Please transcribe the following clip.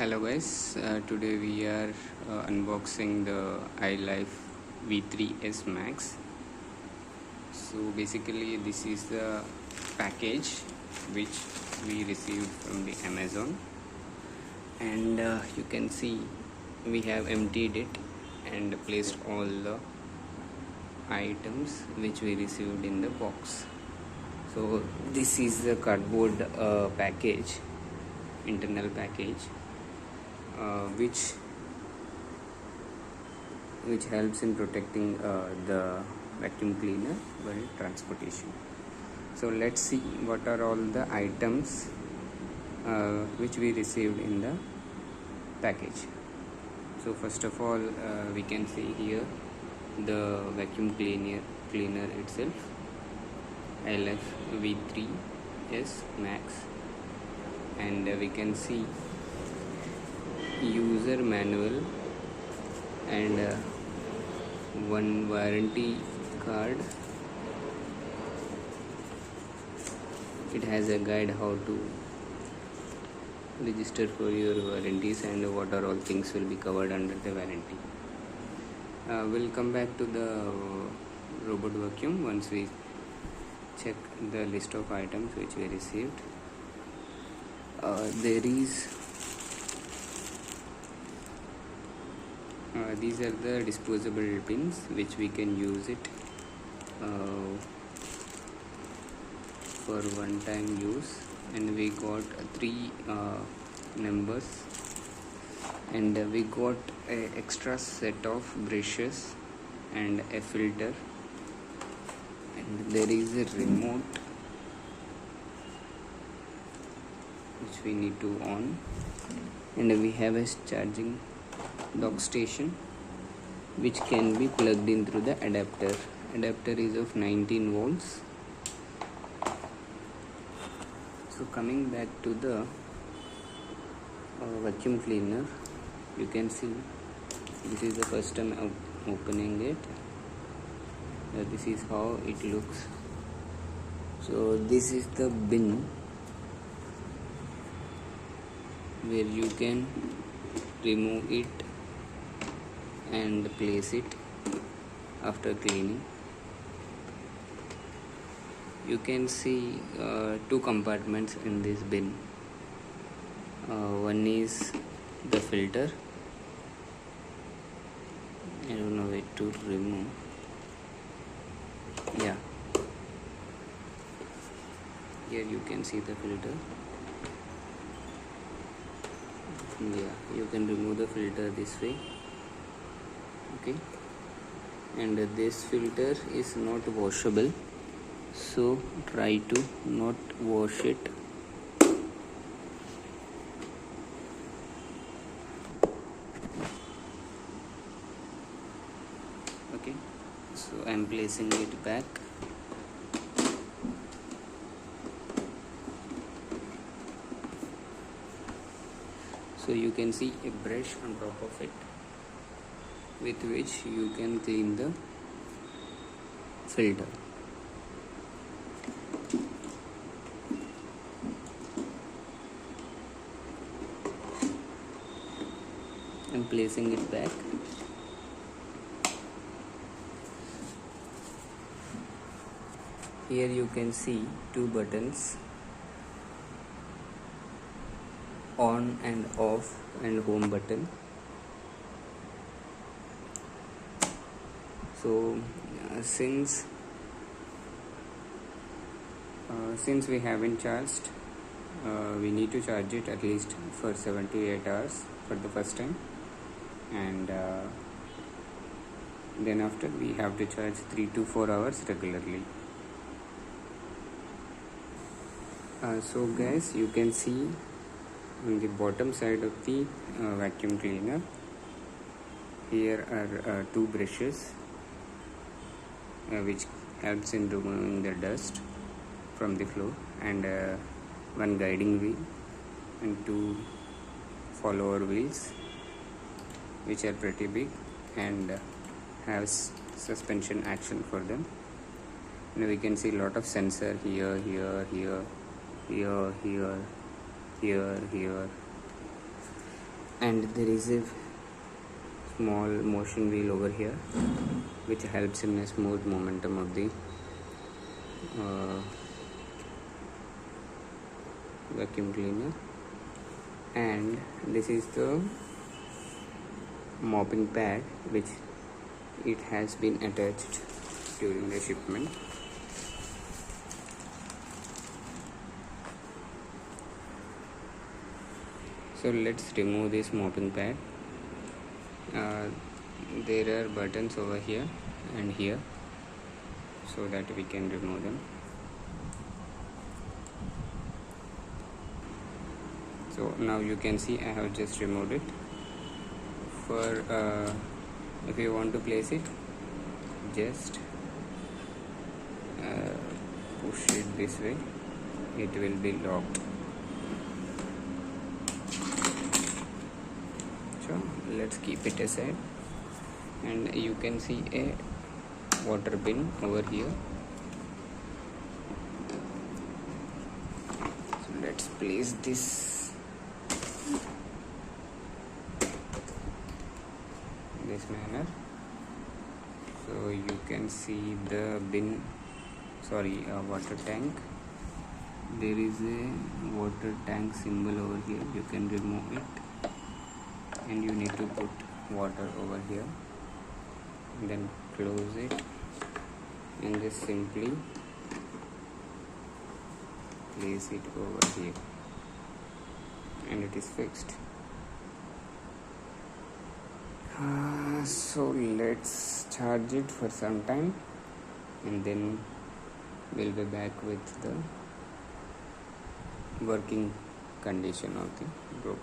Hello guys, today we are unboxing the ilife v3s Max. So basically this is the package which we received from the Amazon, and you can see we have emptied it and placed all the items which we received in the box. So this is the cardboard package, internal package, which helps in protecting the vacuum cleaner while transportation. So let's see what are all the items which we received in the package. So first of all, we can see here the vacuum cleaner itself, ilife v3s Max, and we can see user manual and one warranty card. It has a guide how to register for your warranties and what are all things will be covered under the warranty. We'll come back to the robot vacuum once we check the list of items which we received. These are the disposable bins which we can use it for one-time use, and we got three numbers, and we got an extra set of brushes and a filter, and there is a remote which we need to on, and we have a charging dock station which can be plugged in through the adapter. Adapter is of 19 volts. So coming back to the vacuum cleaner, you can see this is the first time opening it. This is how it looks. So this is the bin where you can remove it and place it after cleaning. You can see two compartments in this bin. One is the filter. I don't know where to remove. Yeah, here you can see the filter. Yeah, you can remove the filter this way. Okay, and this filter is not washable, so try to not wash it. Okay, so I am placing it back. So you can see a brush on top of it with which you can clean the filter. I'm placing it back. Here you can see two buttons, on and off and home button. So since we haven't charged, we need to charge it at least for 7 to 8 hours for the first time, and then after we have to charge 3 to 4 hours regularly. So guys, you can see on the bottom side of the vacuum cleaner, here are two brushes which helps in removing the dust from the floor, and one guiding wheel and two follower wheels which are pretty big and have suspension action for them. And we can see a lot of sensor here, and there is a small motion wheel over here which helps in a smooth momentum of the vacuum cleaner. And this is the mopping pad which it has been attached during the shipment. So let's remove this mopping pad. There are buttons over here and here so that we can remove them. So now you can see I have just removed it. For if you want to place it, just push it this way, it will be locked. So let's keep it aside, and you can see a water bin over here. So let's place this manner. So you can see the bin, water tank. There is a water tank symbol over here. You can remove it, and you need to put water over here, then close it and just simply place it over here, and it is fixed. So let's charge it for some time, and then we'll be back with the working condition of the Robo.